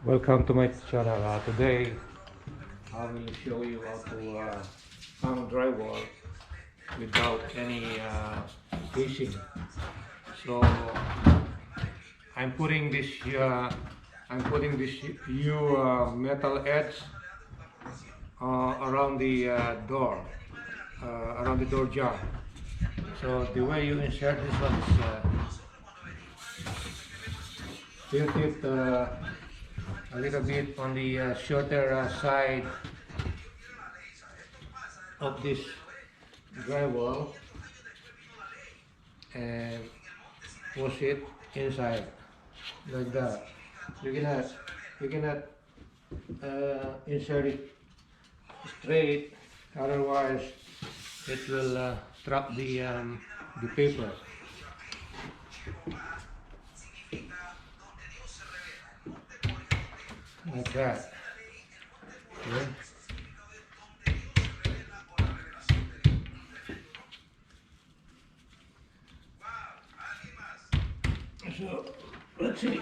Welcome to my channel. Today I will show you how to hang drywall without any casing. So I'm putting this new metal edge around the around the door jamb. So the way you insert this one is tilt it a little bit on the shorter side of this drywall and push it inside like that. You cannot insert it straight, otherwise it will trap the paper like that. Okay. So let's see.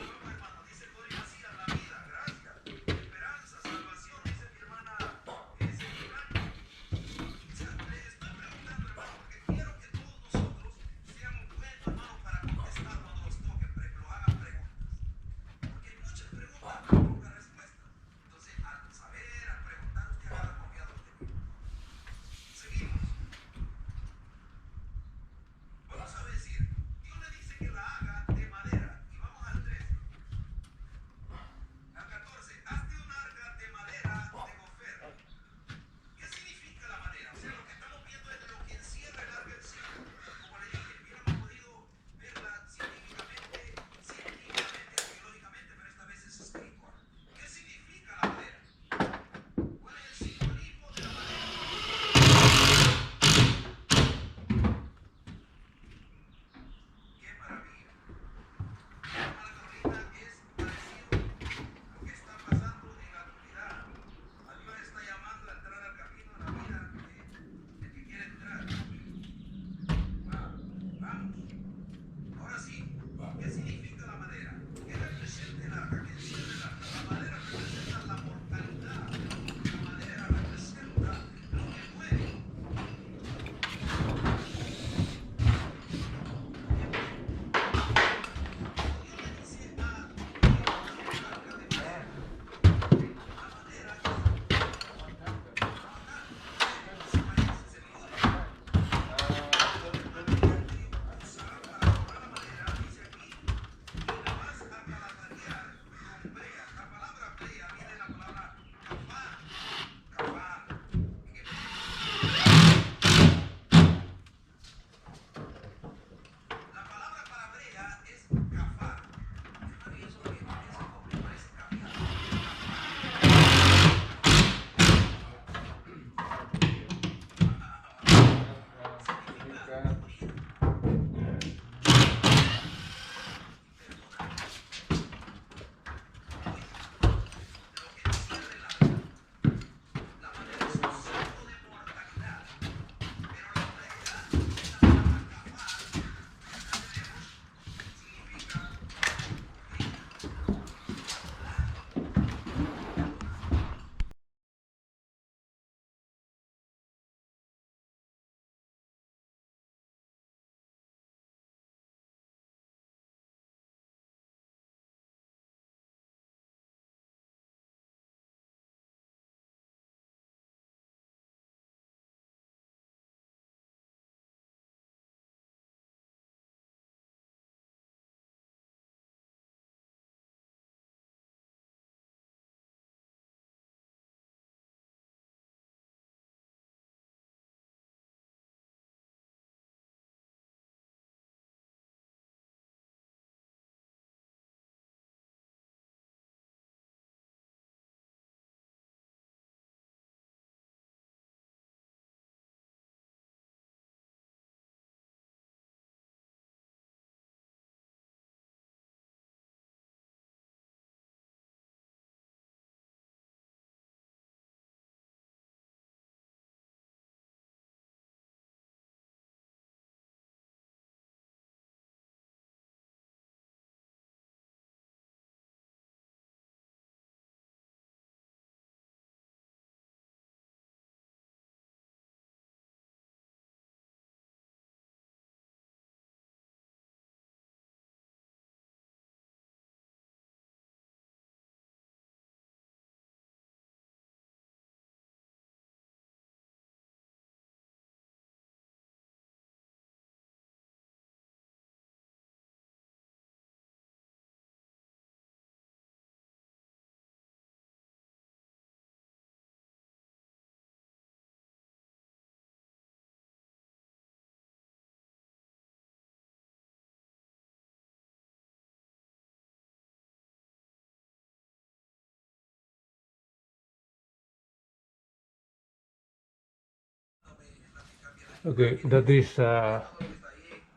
Okay, that is the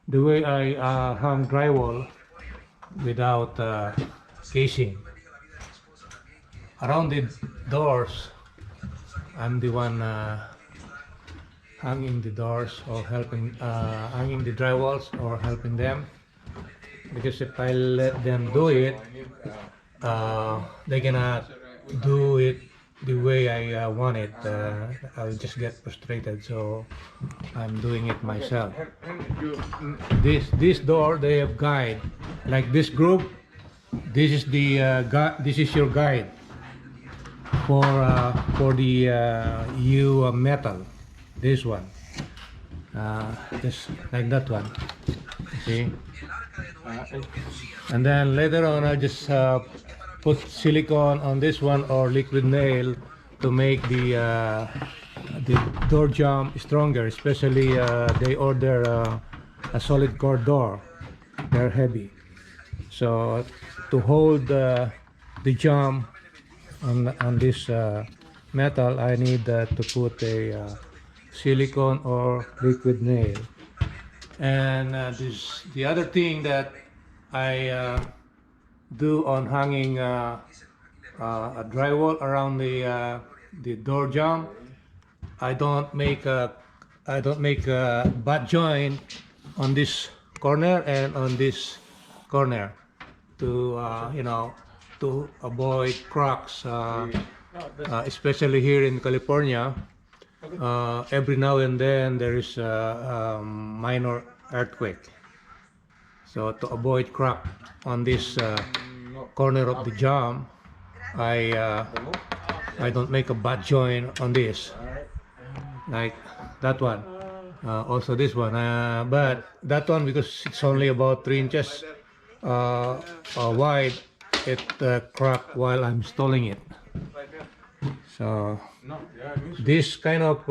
way I hang drywall without casing. Around the doors, I'm the one hanging the doors or helping hanging the drywalls or helping them, because if I let them do it, they cannot do it the way I want it. I'll just get frustrated, so I'm doing it myself. This door, they have guide, like this group. This is the this is your guide for the U metal. This one, just like that one. See, and then later on I just put silicone on this one or liquid nail to make the door jamb stronger. Especially they order a solid core door. They're heavy, so to hold the jamb on this metal, I need to put a silicone or liquid nail. And this the other thing that I do on hanging a drywall around the door jamb. I don't make a butt joint on this corner and on this corner to you know, to avoid cracks, especially here in California. Every now and then there is a minor earthquake, so to avoid crack on this corner of the jamb, I don't make a butt joint on this, like that one. Also this one, but that one, because it's only about 3 inches wide, it cracked while I'm installing it. So this kind of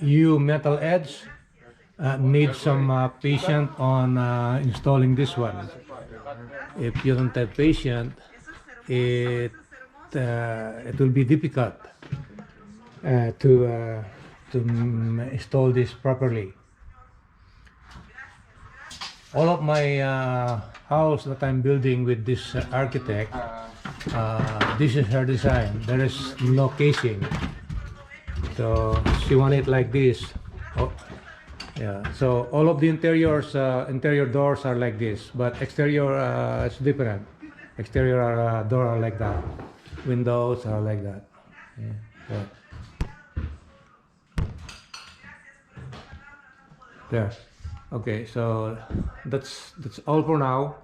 U metal edge needs some patience on installing this one. If you don't have patience, it will be difficult to install this properly. All of my house that I'm building with this architect, this is her design. There is no casing, so she wanted it like this. Oh, yeah. So all of the interiors, interior doors are like this, but exterior is different. Exterior door are like that. Windows are like that. Yeah. So, there. Okay, so that's all for now.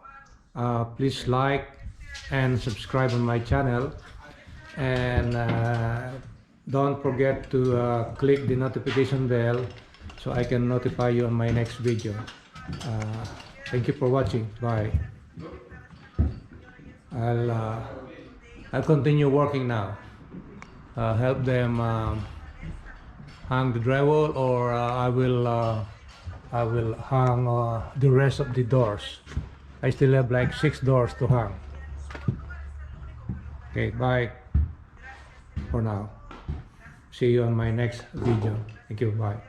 Please like and subscribe on my channel, and don't forget to click the notification bell so I can notify you on my next video. Thank you for watching. Bye. I'll continue working now. Help them hang the drywall, or I will hang the rest of the doors. I still have like 6 doors to hang. Okay, bye for now. See you on my next video. Thank you. Bye.